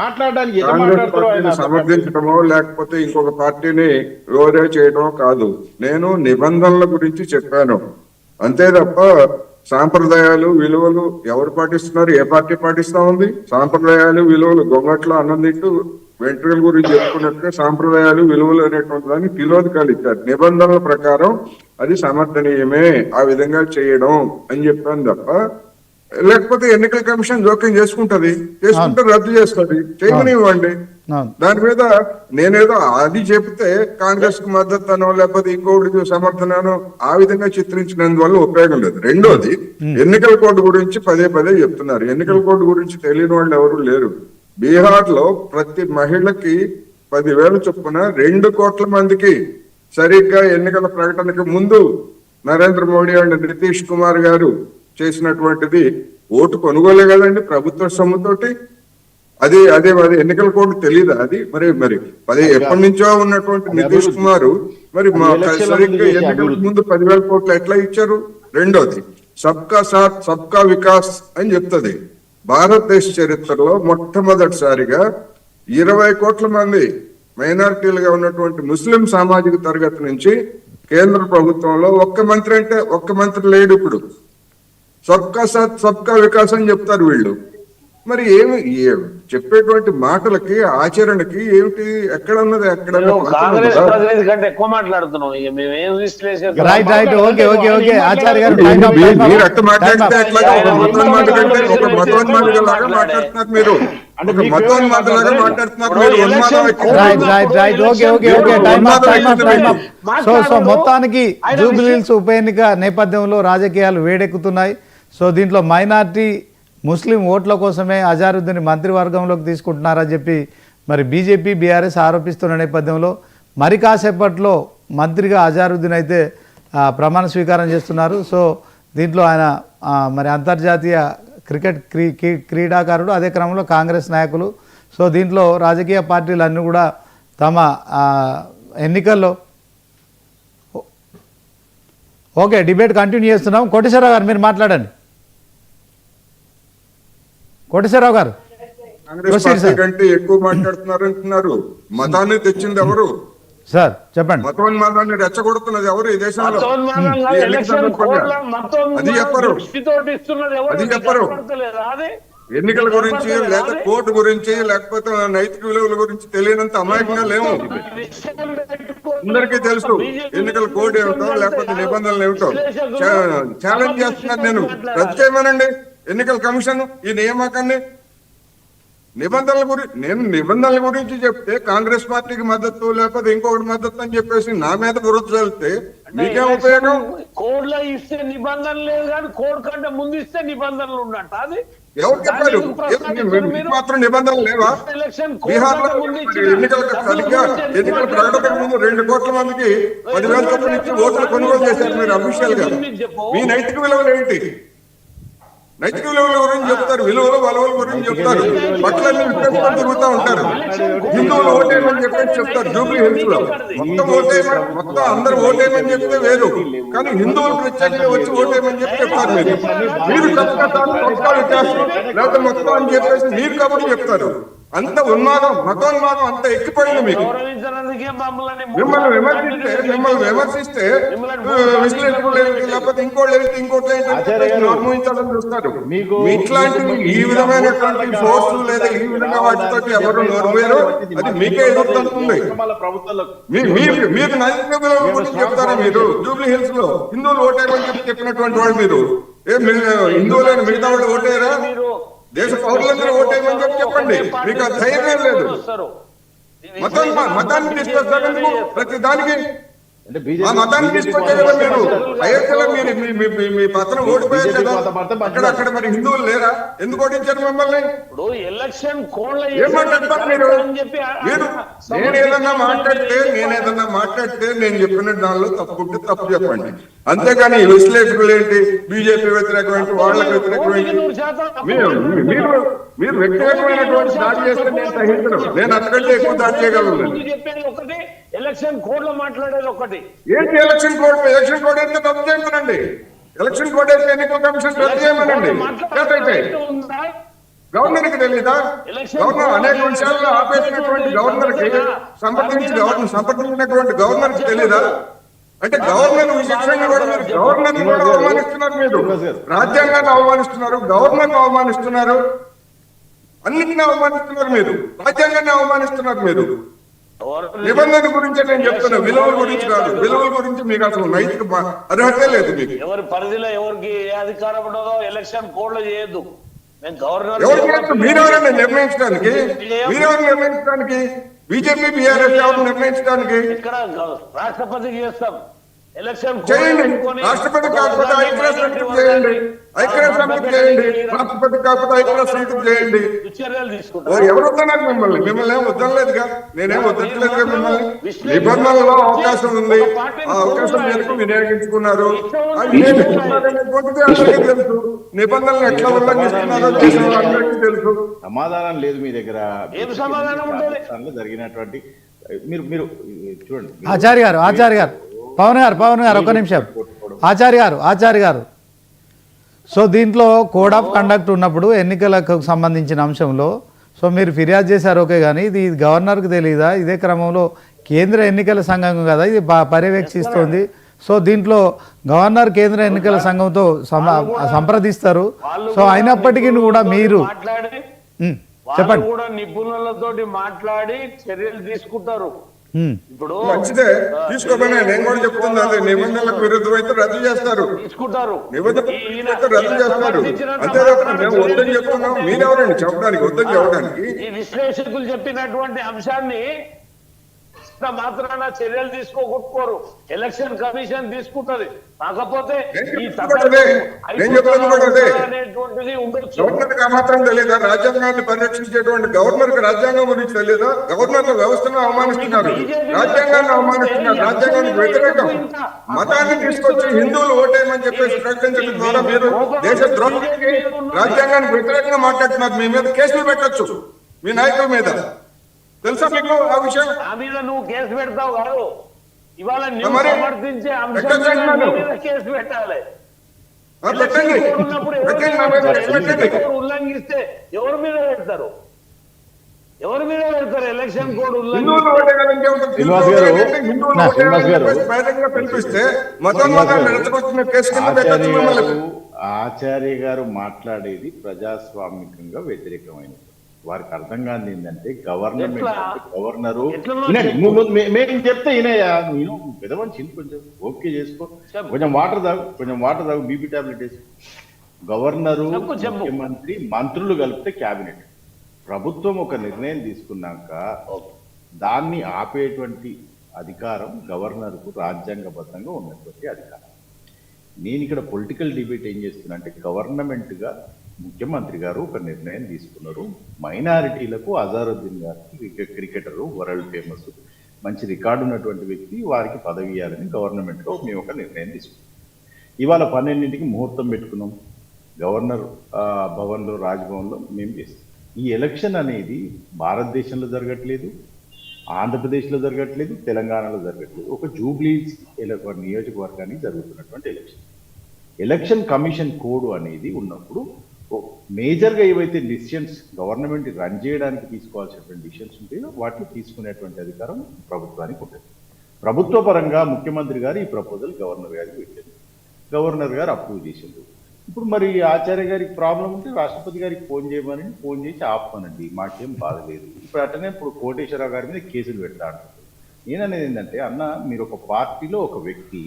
మాట్లాడడానికి ఏదో కాంగ్రెస్ మాట్లాడతారో పార్టీని ఆయన సమర్థించడమో లేకపోతే ఇంకొక పార్టీని ఓరే చేయడమో కాదు. నేను నిబంధనల గురించి చెప్పాను అంతే తప్ప సాంప్రదాయాలు విలువలు ఎవరు పాటిస్తున్నారు, ఏ పార్టీ పాటిస్తా ఉంది? సాంప్రదాయాలు విలువలు గొంగట్లో అన్నం తింటూ వెంట్రుకల గురించి చెప్పుకున్నట్టుగా సాంప్రదాయాలు విలువలు అనేటువంటి దాన్ని తిలోదకాలు ఇచ్చారు. నిబంధనల ప్రకారం అది సమర్థనీయమే ఆ విధంగా చేయడం అని చెప్పాను తప్ప, లేకపోతే ఎన్నికల కమిషన్ జోక్యం చేసుకుంటది, చేసుకుంటే రద్దు చేస్తుంది, చేయనివ్వండి. దాని మీద నేనేదో అది చెప్తే కాంగ్రెస్ కు మద్దతు అనో లేకపోతే ఇంకోటి సమర్థనో ఆ విధంగా చిత్రించినందువల్ల ఉపయోగం లేదు. రెండోది, ఎన్నికల కోడ్ గురించి పదే పదే చెప్తున్నారు. ఎన్నికల కోడ్ గురించి తెలియని వాళ్ళు ఎవరు లేరు. బీహార్ లో ప్రతి మహిళకి 10,000 చొప్పున 2 కోట్ల మందికి సరిగ్గా ఎన్నికల ప్రకటనకు ముందు నరేంద్ర మోడీ అండ్ నితీష్ కుమార్ గారు చేసినటువంటిది ఓటు కొనుగోలే కదండి, ప్రభుత్వ సొమ్ముతోటి. అది ఎన్నికల కోడ్ తెలీదా? అది మరి ఎప్పటి నుంచో ఉన్నటువంటి నితీష్ కుమార్ మరి సరిగ్గా ఎన్నికలకు ముందు 10,000 కోట్లు ఎట్లా ఇచ్చారు? రెండోది, సబ్కా సాత్ సబ్కా వికాస్ అని చెప్తుంది. భారతదేశ చరిత్రలో మొట్టమొదటిసారిగా 20 కోట్ల మంది మైనారిటీలుగా ఉన్నటువంటి ముస్లిం సామాజిక తరగతి నుంచి కేంద్ర ప్రభుత్వంలో ఒక్క మంత్రి లేడు. ఇప్పుడు సబ్కా సాత్ సబ్కా వికాస్ అని చెప్తారు వీళ్ళు. మరి ఏమి చెప్పేటువంటి మాటలకి ఆచరణకి ఏమిటి? ఎక్కడన్నది ఎక్కడ? కాంగ్రెస్ ప్రతినిధి కంటే ఎక్కువ మాట్లాడుతున్నాం. మీరు అట్ట మాట్లాడితే ఎట్లాగా? ఒక మతోన్మాదులాగా మాట్లాడుతున్నారు మీరు, ఒక మతోన్మాదులాగా మాట్లాడుతున్నారు మీరు. సో మొత్తానికి జూబ్లీహిల్స్ ఉప ఎన్నిక నేపథ్యంలో రాజకీయాలు వేడెక్కుతున్నాయి. సో దీంట్లో మైనార్టీ ముస్లిం ఓట్ల కోసమే అజారుద్దీన్ మంత్రివర్గంలోకి తీసుకుంటున్నారని చెప్పి మరి బీజేపీ బీఆర్ఎస్ ఆరోపిస్తున్న నేపథ్యంలో మరి కాసేపట్లో మంత్రిగా అజారుద్దీన్ అయితే ప్రమాణ స్వీకారం చేస్తున్నారు. సో దీంట్లో ఆయన మరి అంతర్జాతీయ క్రికెట్ క్రీడాకారుడు, అదే క్రమంలో కాంగ్రెస్ నాయకులు. సో దీంట్లో రాజకీయ పార్టీలు అన్నీ కూడా తమ ఎన్నికల్లో ఓకే డిబేట్ కంటిన్యూ చేస్తున్నాం. కోటేశ్వరరావు గారు మీరు మాట్లాడండి. కోటేశ్వరరావు గారు కాంగ్రెస్ పార్టీ కంటే ఎక్కువ మాట్లాడుతున్నారు అంటున్నారు. మతాన్ని తెచ్చింది ఎవరు సార్? చెప్పండి. మతోన్మాదాన్ని రెచ్చగొడుతున్నది ఎవరు ఈ దేశంలో? అది చెప్పరు. ఎన్నికల గురించి లేదా కోర్టు గురించి లేకపోతే నైతిక విలువల గురించి తెలియనంత అమాయకంగా లేవు. అందరికీ తెలుసు ఎన్నికల కోడ్ ఏమిటో లేకపోతే నిబంధనలు ఏమిటో. ఛాలెంజ్ చేస్తున్నాను నేను, రద్దు చేయమనండి ఎన్నికల కమిషన్ ఈ నియామకాన్ని. నిబంధనల గురించి చెప్తే కాంగ్రెస్ పార్టీకి మద్దతు లేకపోతే ఇంకొకటి మద్దతు అని చెప్పేసి నా మీద బురద చల్లితే మీకేం ఉపయోగం? కోడ్ లో ఇస్తే నిబంధనలు లేదు కానీ కోడ్ కంటే ముందు ఇస్తే నిబంధనలు ఉన్నట్ట. అది ఎవరు చెప్పారు? మాత్రం నిబంధనలు లేవా? బీహార్ లో ఎన్నికల ప్రకటనకు ముందు 2 కోట్ల మందికి 10,000 చొప్పున ఇచ్చి ఓట్లు కొనుగోలు చేశారు మీరు అఫీషియల్ గా. మీ నైతిక విలువలు ఏంటి? నైతిక విలువల గురించి చెప్తారు, విలువలు వలువల గురించి చెప్తారు, బట్టలన్నీ విప్పేసుకొని తిరుగుతూ ఉంటారు. హిందువులు ఓటేయమని చెప్పేసి చెప్తారు జూబ్లీ హిల్స్ లో. మొత్తం అందరూ ఓటేయమని చెప్తే వేరు, కానీ హిందువులు ప్రత్యేకంగా వచ్చి ఓటేయమని చెప్పి చెప్తారు. మీరు లేకపోతే మొత్తం అని చెప్పేసి మీరు కాబట్టి చెప్తారు. అంత ఉన్మాదం, మతోన్మాదం అంత ఎక్కిపోయింది మీకు. మిమ్మల్ని విమర్శిస్తే విశ్లేషకులు లేకపోతే ఇంకోటి అనుభవించాలని చూస్తారు. ఇట్లాంటివి ఈ విధమైనటువంటి ఫోర్స్ లేదా ఈ విధంగా వాటితో ఎవరు నోరుపోయారో అది మీకే ఎదురుతుంది. మీకు నైతిక విలువల గురించి చెప్తారా మీరు? జూబ్లీ హిల్స్ లో హిందువులు ఓటేయమని చెప్పినటువంటి వాళ్ళు మీరు హిందువులైన మిగతా వాళ్ళు ఓటేయరా? దేశ పౌరులందరూ ఓటేయమని చెప్పండి. మీకు ఆ ధైర్యం లేదు. మతాన్ని తీసుకొస్తాను ప్రతి దానికి. ఆ మతాన్ని తీసుకొచ్చే కదా మీరు. అయోధ్యలో మీ పత్రం ఓడిపోయారు కదా, అక్కడ మరి హిందువులు లేరా? ఎందుకు ఓటించారు మిమ్మల్ని? ఏం మాట్లాడతారు మీరు? నేను ఏదన్నా మాట్లాడితే నేను చెప్పిన దానిలో తప్పుంటే తప్పు చెప్పండి. అంతేగాని విశ్లేషకులు ఏంటి, బీజేపీ వ్యతిరేకమైన వాళ్ళకి వ్యతిరేకమైన మీరు వ్యక్తిగతమైనటువంటి దాడి చేస్తే నేను సహించను. నేను అంతకంటే ఎక్కువ దాడి చేయగలను. ఎలక్షన్ కోడ్ లో మాట్లాడేది ఒకటి ఏంటి? ఎలక్షన్ కోడ్ అయితే రద్దు చేయమనండి. ఎలక్షన్ కోడ్ అయితే ఎన్నికల కమిషన్ రద్దు చేయమనండి. గవర్నర్ కి తెలీదా? గవర్నర్ అనేక విషయాల్లో ఆపేసినటువంటి గవర్నర్ కి సంప్రదించినటువంటి గవర్నర్ కి తెలీదా? అంటే గవర్నర్ విశేషంగా కూడా మీరు గవర్నర్ కూడా అవమానిస్తున్నారు, మీరు రాజ్యాంగాన్ని అవమానిస్తున్నారు, గవర్నర్ అవమానిస్తున్నారు, అన్నింటినీ అవమానిస్తున్నారు, మీరు రాజ్యాంగాన్ని అవమానిస్తున్నారు. మీరు నిబంధన గురించి నేను చెప్తున్నా, విలువల గురించి కాదు. విలువల గురించి మీకు అసలు నైతిక అర్హతే లేదు. మీకు ఎవరి పరిధిలో ఎవరికి ఏ అధికారం ఉండదో ఎలక్షన్ కోడ్ లో చేయొద్దు. గవర్నర్ మీరెవరైనా నిర్ణయించడానికి, బీజేపీ బీఆర్ఎస్ ఎవరు నిర్ణయించడానికి? ఇక్కడ రాష్ట్రపతికి చేస్తాం ఎలక్షన్ చేయండి. రాష్ట్రపతి కాకపోతే ఐక్యరాజ్య సమితి చేయండి, ఐక్యరాజ్య సమితి చేయండి. రాష్ట్రపతి కాకపోతే ఐక్యరాజ్య సమితి చేయండి. చర్యలు తీసుకుంటాం. ఎవరు వద్దన్నారు మిమ్మల్ని ఏం వద్దలేదుగా, నేనేం వద్దలేదుగా మిమ్మల్ని. నిబంధనలో అవకాశం ఉంది, ఆ అవకాశం మేరకు వినియోగించుకున్నారు. వినియోగించుకున్నారనేటువంటిది అందరికీ తెలుసు. నిబంధనలు ఎట్లా ఉల్లంఘిస్తున్నారో దేశంలో అందరికీ తెలుసు. సమాధానం లేదు మీ దగ్గర. ఏం సమాధానం ఉంటుంది? జరిగినటువంటి మీరు మీరు చూడండి. ఆచార్య గారు పవన్ గారు ఒక నిమిషం. ఆచార్య గారు సో దీంట్లో కోడ్ ఆఫ్ కండక్ట్ ఉన్నప్పుడు ఎన్నికలకు సంబంధించిన అంశంలో సో మీరు ఫిర్యాదు చేశారు, ఓకే, కానీ ఇది గవర్నర్కి తెలియదా? ఇదే క్రమంలో కేంద్ర ఎన్నికల సంఘం కదా ఇది పర్యవేక్షిస్తోంది. సో దీంట్లో గవర్నర్ కేంద్ర ఎన్నికల సంఘంతో సంప్రదిస్తారు. సో అయినప్పటికీ కూడా మీరు చెప్పండి, కూడా నిపుణులతో మాట్లాడి చర్యలు తీసుకుంటారు. ఇప్పుడు మంచిదే, తీసుకోమని నేను కూడా చెప్తున్నా. అదే నిబంధనలకు విరుద్ధమైతే రద్దు చేస్తారు, తీసుకుంటారు, నిబంధనలకు రద్దు చేస్తారు. అంతే తప్ప మేము వద్దని చెప్తున్నాం. మీరెవరండి చెప్పడానికి? వద్దని చెప్పడానికి ఈ విశ్లేషకులు చెప్పినటువంటి అంశాన్ని మాత్రాన చర్యలు తీసుకోకపోరు. ఎలక్షన్ కమిషన్ తీసుకుంటది. కాకపోతే అనేటువంటిది ఉండొచ్చు. గవర్నర్ కి మాత్రం తెలియదా? రాజ్యాంగాన్ని పరిరక్షించేటువంటి గవర్నర్ కి రాజ్యాంగం గురించి తెలియదా? గవర్నర్ వ్యవస్థను అవమానిస్తున్నారు, రాజ్యాంగాన్ని అవమానిస్తున్నారు. రాజ్యాంగానికి వ్యతిరేకం మతాన్ని తీసుకొచ్చి హిందువులు ఓటేయమని చెప్పేసి ప్రకటించడం ద్వారా మీరు దేశ ద్రోహానికి రాజ్యాంగానికి వ్యతిరేకంగా మాట్లాడుతున్నారు. మీ మీద కేసులు పెట్టొచ్చు, మీ నాయకుల మీద. తెలుసా మీకు ఆ విషయం? ఆ మీద నువ్వు కేసు పెడతావు కాదు, ఇవాళ నువ్వు సమర్థించే అంశం కేసు పెట్టాలి. ఉల్లంఘిస్తే ఎవరి మీద పెడతారు? ఎలక్షన్ కోడ్ పిలిపిస్తే ఆచార్య గారు మాట్లాడేది ప్రజాస్వామికంగా వ్యతిరేకమైనది. వారికి అర్థం కాదు ఏంటంటే గవర్నరు మేము చెప్తే వినయా, నేను పెద్ద మనిషి కొంచెం ఓకే చేసుకో, కొంచెం వాటర్ తాగు బీపీ టాబ్లెట్ వేసుకో. గవర్నరు, ముఖ్యమంత్రి, మంత్రులు కలిపితే క్యాబినెట్. ప్రభుత్వం ఒక నిర్ణయం తీసుకున్నాక దాన్ని ఆపేటువంటి అధికారం గవర్నర్కు రాజ్యాంగబద్ధంగా ఉన్నటువంటి అధికారం. నేను ఇక్కడ పొలిటికల్ డిబేట్ ఏం చేస్తున్నా అంటే, గవర్నమెంట్గా ముఖ్యమంత్రి గారు ఒక నిర్ణయం తీసుకున్నారు. మైనారిటీలకు అజారుద్దీన్ గారికి క్రికెటరు, వరల్డ్ ఫేమస్, మంచి రికార్డు ఉన్నటువంటి వ్యక్తి, వారికి పదవి ఇవ్వాలని గవర్నమెంట్లో మేము ఒక నిర్ణయం తీసుకున్నాం. ఇవాళ 12ంటికి ముహూర్తం పెట్టుకున్నాం గవర్నర్ భవన్లో, రాజ్భవన్లో మేము చేస్తాం. ఈ ఎలక్షన్ అనేది భారతదేశంలో జరగట్లేదు, ఆంధ్రప్రదేశ్లో జరగట్లేదు, తెలంగాణలో జరగట్లేదు. ఒక జూబ్లీస్ నియోజకవర్గానికి జరుగుతున్నటువంటి ఎలక్షన్ కమిషన్ కోడ్ అనేది ఉన్నప్పుడు మేజర్గా ఏవైతే డిసిషన్స్ గవర్నమెంట్ రన్ చేయడానికి తీసుకోవాల్సినటువంటి డిసిషన్స్ ఉంటాయో వాటిని తీసుకునేటువంటి అధికారం ప్రభుత్వానికి ఉంటుంది. ప్రభుత్వ పరంగా ముఖ్యమంత్రి గారు ఈ ప్రపోజల్ గవర్నర్ గారికి పెట్టారు, గవర్నర్ గారు అప్రూవ్ చేసిండు. ఇప్పుడు మరి ఆచార్య గారికి ప్రాబ్లం ఉంటే రాష్ట్రపతి గారికి ఫోన్ చేసి ఆపమనండి, మాకేం బాధ లేదు. ఇప్పుడు అట్టనే ఇప్పుడు కోటేశ్వరరావు గారి మీద కేసులు పెడతా అంటారు. నేననేది ఏంటంటే, అన్న మీరు ఒక పార్టీలో ఒక వ్యక్తి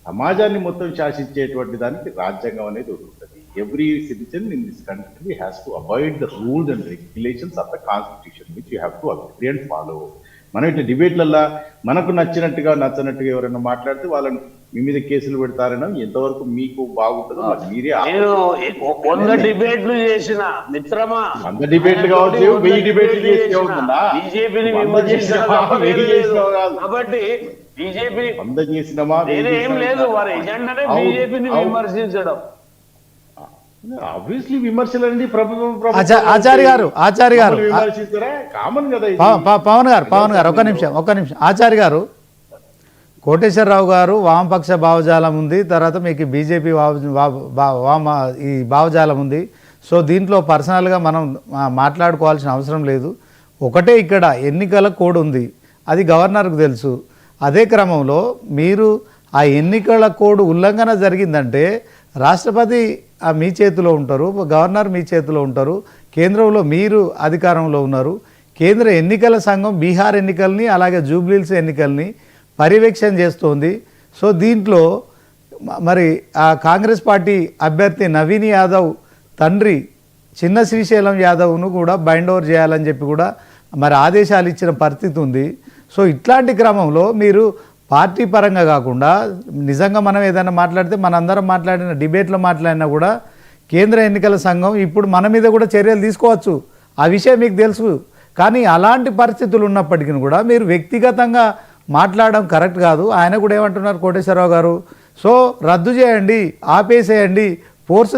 సమాజాన్ని మొత్తం శాసించేటువంటి దానికి రాజ్యాంగం అనేది ఉంటుంది. Every citizen in this country has to avoid the rules and regulations of the constitution which you have to agree and follow. మనం ఇట్లా డిబేట్లల్లో మనకు నచ్చినట్టుగా ఎవరైనా మాట్లాడితే వాళ్ళని మీ మీద కేసులు పెడతారనో ఎంతవరకు మీకు బాగుంటుందో మీరే. 100 డిబేట్లు చేసిన మిత్రమా, 100 డిబేట్లు కావచ్చు, 1000 డిబేట్లు చేసినా బీజేపీని కాబట్టి బీజేపీ 100 చేసినామా ఏం లేదు, వారి ఎజెండానే బీజేపీని విమర్శించడం. ఆబ్వియస్లీ విమర్శలు అండి. ఆచార్య గారు కామన్ కదా. పవన్ గారు ఒక నిమిషం. ఆచార్య గారు, కోటేశ్వరరావు గారు వామపక్ష భావజాలం ఉంది, తర్వాత మీకు బీజేపీ ఈ భావజాలం ఉంది. సో దీంట్లో పర్సనల్గా మనం మాట్లాడుకోవాల్సిన అవసరం లేదు. ఒకటే ఇక్కడ ఎన్నికల కోడ్ ఉంది, అది గవర్నర్కు తెలుసు. అదే క్రమంలో మీరు ఆ ఎన్నికల కోడ్ ఉల్లంఘన జరిగిందంటే రాష్ట్రపతి మీ చేతిలో ఉంటారు, గవర్నర్ మీ చేతిలో ఉంటారు, కేంద్రంలో మీరు అధికారంలో ఉన్నారు. కేంద్ర ఎన్నికల సంఘం బీహార్ ఎన్నికల్ని అలాగే జూబ్లీహిల్స్ ఎన్నికల్ని పర్యవేక్షణ చేస్తోంది. సో దీంట్లో మరి ఆ కాంగ్రెస్ పార్టీ అభ్యర్థి నవీన్ యాదవ్ తండ్రి చిన్న శ్రీశైలం యాదవ్ను కూడా బైండ్ ఓవర్ చేయాలని చెప్పి కూడా మరి ఆదేశాలు ఇచ్చిన పరిస్థితి ఉంది. సో ఇట్లాంటి క్రమంలో మీరు పార్టీ పరంగా కాకుండా నిజంగా మనం ఏదైనా మాట్లాడితే మనందరం మాట్లాడిన డిబేట్లో మాట్లాడినా కూడా కేంద్ర ఎన్నికల సంఘం ఇప్పుడు మన మీద కూడా చర్యలు తీసుకోవచ్చు, ఆ విషయం మీకు తెలుసు. కానీ అలాంటి పరిస్థితులు ఉన్నప్పటికీ కూడా మీరు వ్యక్తిగతంగా మాట్లాడడం కరెక్ట్ కాదు. ఆయన కూడా ఏమంటున్నారు కోటేశ్వరరావు గారు, సో రద్దు చేయండి, ఆపేసేయండి, ఫోర్స్